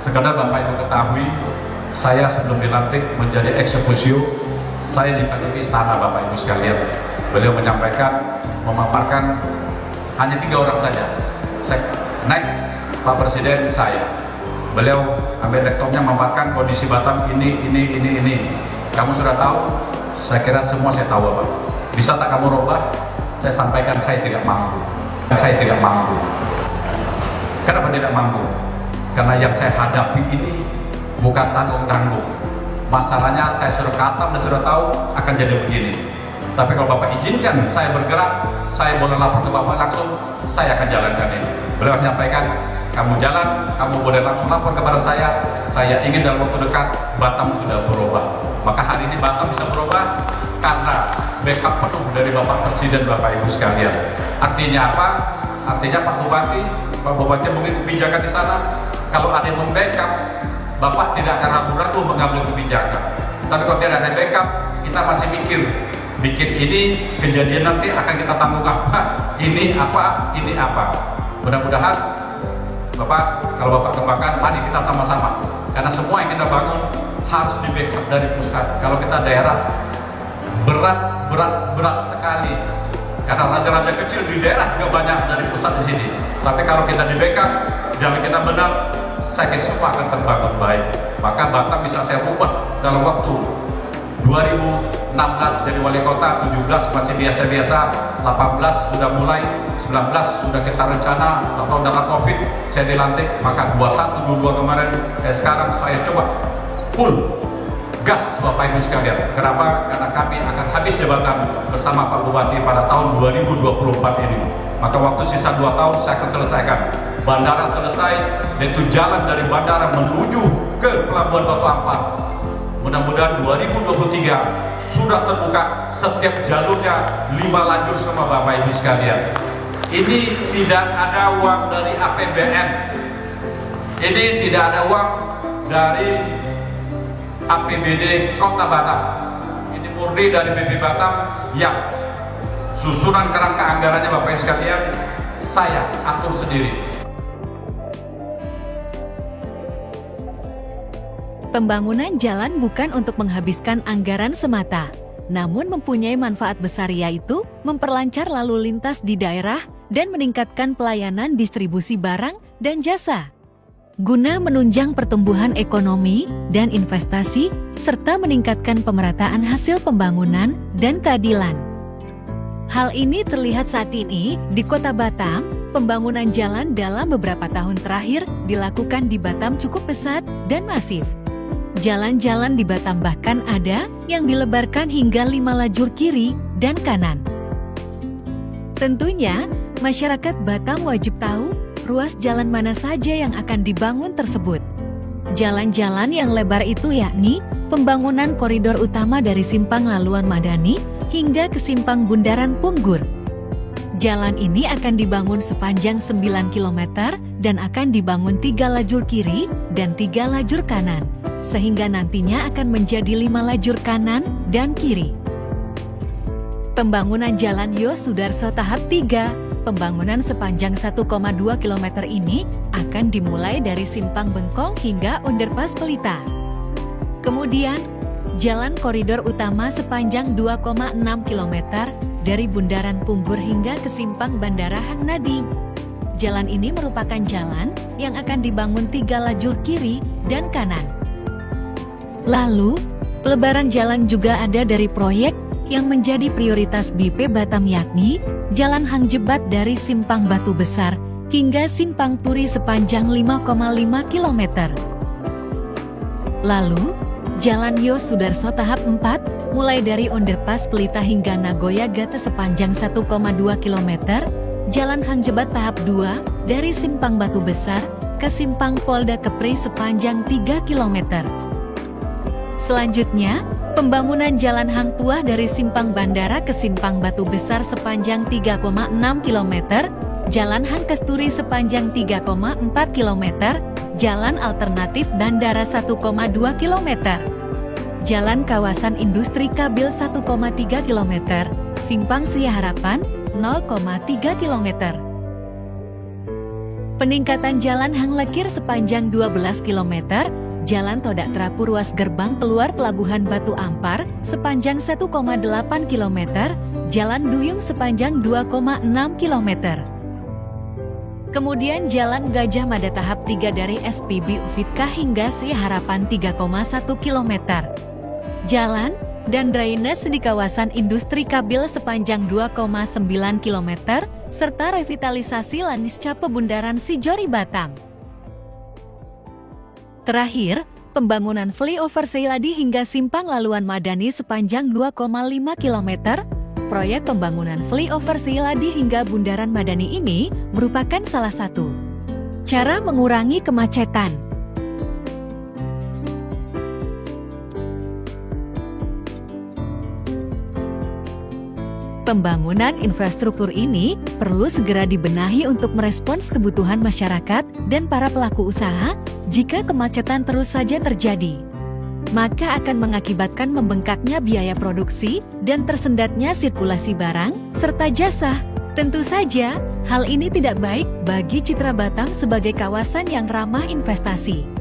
Sekadar Bapak Ibu ketahui, saya sebelum dilantik menjadi eksekusiu, saya dipanggil ke istana Bapak Ibu sekalian. Beliau menyampaikan, memaparkan hanya 3 orang saja. Naik Pak Presiden saya. Beliau ambil rektornya memaparkan kondisi Batam ini. Kamu sudah tahu? Saya kira semua saya tahu Bapak. Bisa tak kamu robah? Saya sampaikan saya tidak mampu. Saya tidak mampu. Kenapa tidak mampu? Karena yang saya hadapi ini bukan tanggung-tanggung. Masalahnya saya sudah katam dan sudah tahu akan jadi begini. Tapi kalau Bapak izinkan saya bergerak, saya boleh lapor ke Bapak langsung, saya akan jalankan ini. Beliau menyampaikan, kamu jalan, kamu boleh langsung lapor kepada saya ingin dalam waktu dekat Batam sudah berubah. Maka hari ini Batam bisa berubah karena backup penuh dari Bapak Presiden, Bapak Ibu sekalian. Artinya apa? Artinya Pak Bupati mungkin kebijakan di sana, kalau ada yang membackup, Bapak tidak akan ragu-ragu mengambil kebijakan. Tapi kalau tidak ada backup, kita masih mikir, bikin ini kejadian nanti akan kita tanggung apa? Ini apa? Mudah-mudahan Bapak, kalau Bapak kembangkan, mari kita sama-sama. Karena semua yang kita bangun harus di backup dari pusat. Kalau kita daerah, berat sekali. Karena raja-raja kecil di daerah juga banyak dari pusat di sini. Tapi kalau kita di backup, jalan kita benar, saya kira semua akan terbangun baik. Maka Batam bisa saya ubah dalam waktu 2016 jadi wali kota, 17 masih biasa-biasa, 18 sudah mulai, 19 sudah kita rencana, atau dalam COVID saya dilantik, maka 21, 22 kemarin, sekarang saya coba full gas Bapak Ibu sekalian. Kenapa? Karena kami akan habis jabatan bersama Pak Bupati pada tahun 2024 ini. Maka waktu sisa 2 tahun saya akan selesaikan. Bandara selesai, yaitu jalan dari bandara menuju ke Pelabuhan Batu Ampar. Mudah-mudahan 2023 sudah terbuka setiap jalurnya 5 lajur sama Bapak Ibu sekalian. Ini tidak ada uang dari APBN. Ini tidak ada uang dari APBD Kota Batam. Ini murni dari BP Batam yang susunan kerangka anggarannya Bapak Ibu sekalian saya atur sendiri. Pembangunan jalan bukan untuk menghabiskan anggaran semata, namun mempunyai manfaat besar, yaitu memperlancar lalu lintas di daerah dan meningkatkan pelayanan distribusi barang dan jasa. Guna menunjang pertumbuhan ekonomi dan investasi, serta meningkatkan pemerataan hasil pembangunan dan keadilan. Hal ini terlihat saat ini di Kota Batam. Pembangunan jalan dalam beberapa tahun terakhir dilakukan di Batam cukup pesat dan masif. Jalan-jalan di Batam bahkan ada yang dilebarkan hingga 5 lajur kiri dan kanan. Tentunya, masyarakat Batam wajib tahu ruas jalan mana saja yang akan dibangun tersebut. Jalan-jalan yang lebar itu yakni pembangunan koridor utama dari Simpang Laluan Madani hingga ke Simpang Bundaran Punggur. Jalan ini akan dibangun sepanjang 9 km dan akan dibangun 3 lajur kiri dan 3 lajur kanan, sehingga nantinya akan menjadi 5 lajur kanan dan kiri. Pembangunan Jalan Yos Sudarso tahap 3, pembangunan sepanjang 1,2 km ini akan dimulai dari Simpang Bengkong hingga Underpass Pelita. Kemudian, jalan koridor utama sepanjang 2,6 km dari Bundaran Punggur hingga ke Simpang Bandara Hang Nadiem. Jalan ini merupakan jalan yang akan dibangun 3 lajur kiri dan kanan. Lalu, pelebaran jalan juga ada dari proyek yang menjadi prioritas BP Batam, yakni Jalan Hang Jebat dari Simpang Batu Besar hingga Simpang Turi sepanjang 5,5 km. Lalu, Jalan Yos Sudarso tahap 4, mulai dari Underpass Pelita hingga Nagoya Gate sepanjang 1,2 km, Jalan Hang Jebat tahap 2, dari Simpang Batu Besar ke Simpang Polda Kepri sepanjang 3 km. Selanjutnya, pembangunan Jalan Hang Tuah dari Simpang Bandara ke Simpang Batu Besar sepanjang 3,6 km, Jalan Hang Kesturi sepanjang 3,4 km, Jalan Alternatif Bandara 1,2 km, Jalan Kawasan Industri Kabil 1,3 km, Simpang Sia Harapan 0,3 km. Peningkatan Jalan Hang Lekir sepanjang 12 km, Jalan Todak Trapu ruas gerbang keluar Pelabuhan Batu Ampar sepanjang 1,8 km, Jalan Duyung sepanjang 2,6 km. Kemudian Jalan Gajah Mada tahap 3 dari SPB Ufitka hingga Si Harapan 3,1 km. Jalan dan drainase di kawasan industri Kabil sepanjang 2,9 km, serta revitalisasi Lanisca Pebundaran Sijori Batam. Terakhir, pembangunan flyover Seiladi hingga Simpang Laluan Madani sepanjang 2,5 km. Proyek pembangunan flyover Seiladi hingga Bundaran Madani ini merupakan salah satu cara mengurangi kemacetan. Pembangunan infrastruktur ini perlu segera dibenahi untuk merespons kebutuhan masyarakat dan para pelaku usaha. Jika kemacetan terus saja terjadi, maka akan mengakibatkan membengkaknya biaya produksi dan tersendatnya sirkulasi barang serta jasa. Tentu saja, hal ini tidak baik bagi citra Batam sebagai kawasan yang ramah investasi.